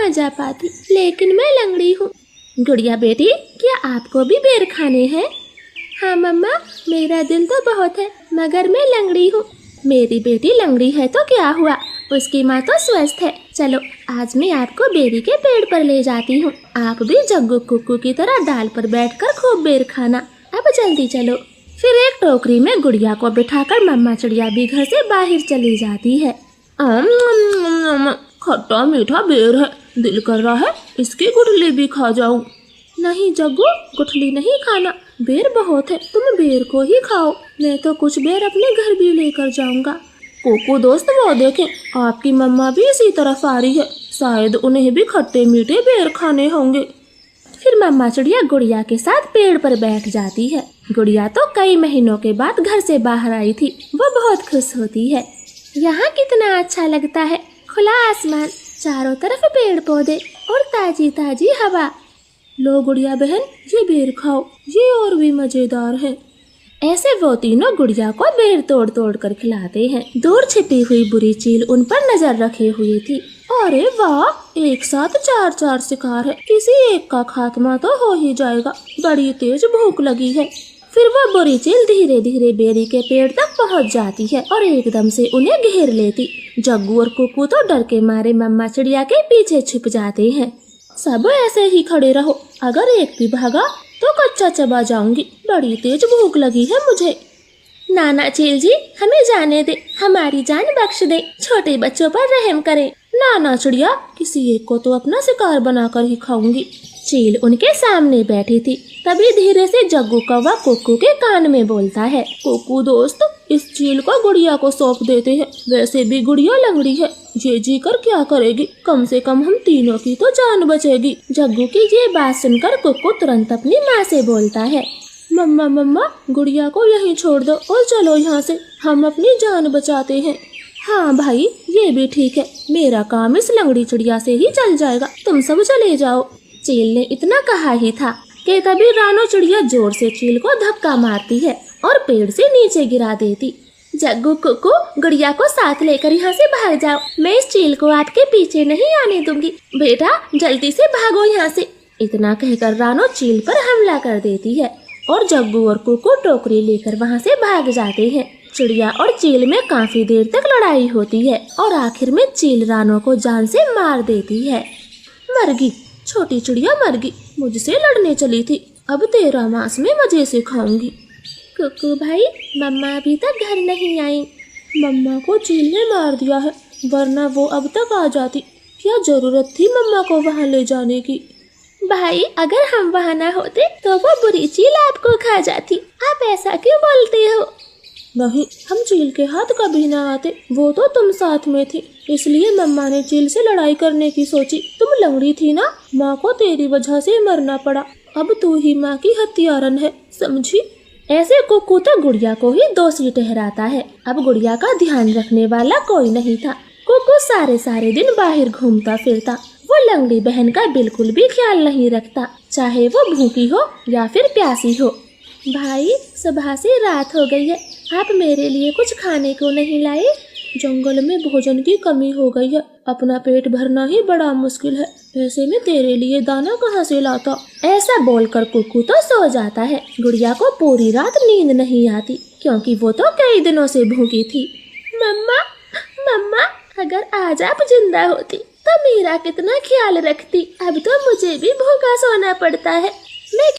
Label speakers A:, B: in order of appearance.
A: कहाँ जा पाती, लेकिन मैं लंगड़ी हूँ। गुड़िया बेटी, क्या आपको भी बेर खाने हैं? हाँ मम्मा, मेरा दिल तो बहुत है, मगर मैं लंगड़ी हूँ। मेरी बेटी लंगड़ी है तो क्या हुआ, उसकी माँ तो स्वस्थ है। चलो आज मैं आपको बेरी के पेड़ पर ले जाती हूँ। आप भी जग्गू कुक्कू की तरह डाल पर बैठकर खूब बेर खाना। अब जल्दी चलो। फिर एक टोकरी में गुड़िया को बिठाकर मम्मा चिड़िया भी घर से बाहर चली जाती है। खट्टा मीठा बेर है, दिल कर रहा है इसकी गुठली भी खा जाऊं। नहीं जग्गू, गुठली नहीं खाना, बेर बहुत है, तुम बेर को ही खाओ। मैं तो कुछ बेर अपने घर भी लेकर जाऊंगा। कोको दोस्त, वो देखें, आपकी मम्मा भी इसी तरफ आ रही है, शायद उन्हें भी खट्टे मीठे बेर खाने होंगे। फिर मम्मा चिड़िया गुड़िया के साथ पेड़ पर बैठ जाती है। गुड़िया तो कई महीनों के बाद घर से बाहर आई थी, वो बहुत खुश होती है। यहाँ कितना अच्छा लगता है, खुला आसमान, चारों तरफ पेड़ पौधे और ताजी ताजी हवा। लो गुड़िया बहन, ये बेर खाओ, ये और भी मजेदार है। ऐसे वो तीनों गुड़िया को बेर तोड़ तोड़ कर खिलाते हैं। दूर छिपी हुई बुरी चील उन पर नजर रखे हुए थी। अरे वाह, एक साथ 4-4 शिकार है, किसी एक का खात्मा तो हो ही जाएगा, बड़ी तेज भूख लगी है। फिर वो बुरी चील धीरे धीरे बेरी के पेड़ तक पहुंच जाती है और एकदम से उन्हें घेर लेती। जग्गू और कुक्कू तो डर के मारे मम्मा चिड़िया के पीछे छिप जाते हैं। सब ऐसे ही खड़े रहो, अगर एक भी भागा तो कच्चा चबा जाऊंगी, बड़ी तेज भूख लगी है मुझे। नाना चील जी, हमें जाने दे, हमारी जान बख्श दे, छोटे बच्चों पर रहम करें। नाना चिड़िया, किसी एक को तो अपना शिकार बनाकर ही खाऊंगी। चील उनके सामने बैठी थी। तभी धीरे से जग्गू कौवा कुक्कू के कान में बोलता है, कुक्कू दोस्त, इस चील को गुड़िया को सौंप देते हैं, वैसे भी गुड़िया लंगड़ी है, ये जी कर क्या करेगी, कम से कम हम तीनों की तो जान बचेगी। जग्गू की ये बात सुनकर कुक्कू तुरंत अपनी माँ से बोलता है, मम्मा मम्मा, गुड़िया को यहीं छोड़ दो और चलो यहाँ से, हम अपनी जान बचाते हैं। हाँ भाई, ये भी ठीक है, मेरा काम इस लंगड़ी चिड़िया से ही चल जाएगा, तुम सब चले जाओ। चील ने इतना कहा ही था कि तभी रानो चिड़िया जोर से चील को धक्का मारती है और पेड़ से नीचे गिरा देती। जग्गू कुक्कू, गुड़िया को साथ लेकर यहाँ से भाग जाओ, मैं इस चील को आपके पीछे नहीं आने दूंगी, बेटा जल्दी से भागो यहाँ से। इतना कहकर रानो चील पर हमला कर देती है और जग्गू और कुक्कू टोकरी लेकर वहाँ से भाग जाते हैं। चिड़िया और चील में काफी देर तक लड़ाई होती है और आखिर में चील रानो को जान से मार देती है। मरगी, छोटी चिड़िया मरगी, मुझसे लड़ने चली थी, अब तेरा मांस में मजे से खाऊंगी। कुक्कू भाई, मम्मा अभी तक घर नहीं आई। मम्मा को चील ने मार दिया है, वरना वो अब तक आ जाती, क्या जरूरत थी मम्मा को वहाँ ले जाने की। भाई, अगर हम वहाँ ना होते तो वो बुरी चील आपको खा जाती, आप ऐसा क्यों बोलते हो? नहीं, हम चील के हाथ कभी ना आते, वो तो तुम साथ में थी, इसलिए मम्मा ने चील से लड़ाई करने की सोची। तुम लंगड़ी थी ना, माँ को तेरी वजह से मरना पड़ा, अब तू ही माँ की हत्यारन है, समझी? ऐसे कुक्कू तो गुड़िया को ही दोषी ठहराता है। अब गुड़िया का ध्यान रखने वाला कोई नहीं था। कुक्कू सारे दिन बाहर घूमता फिरता, वो लंगड़ी बहन का बिल्कुल भी ख्याल नहीं रखता, चाहे वो भूखी हो या फिर प्यासी हो। भाई, सुबह से रात हो गई है, आप मेरे लिए कुछ खाने को नहीं लाए? जंगल में भोजन की कमी हो गई है, अपना पेट भरना ही बड़ा मुश्किल है, ऐसे में तेरे लिए दाना कहाँ से लाता? ऐसा बोलकर कुक्कू तो सो जाता है। गुड़िया को पूरी रात नींद नहीं आती, क्योंकि वो तो कई दिनों से भूखी थी। मम्मा मम्मा, अगर आज आप जिंदा होती तो मेरा कितना ख्याल रखती, अब तो मुझे भी भूखा सोना पड़ता है। मैं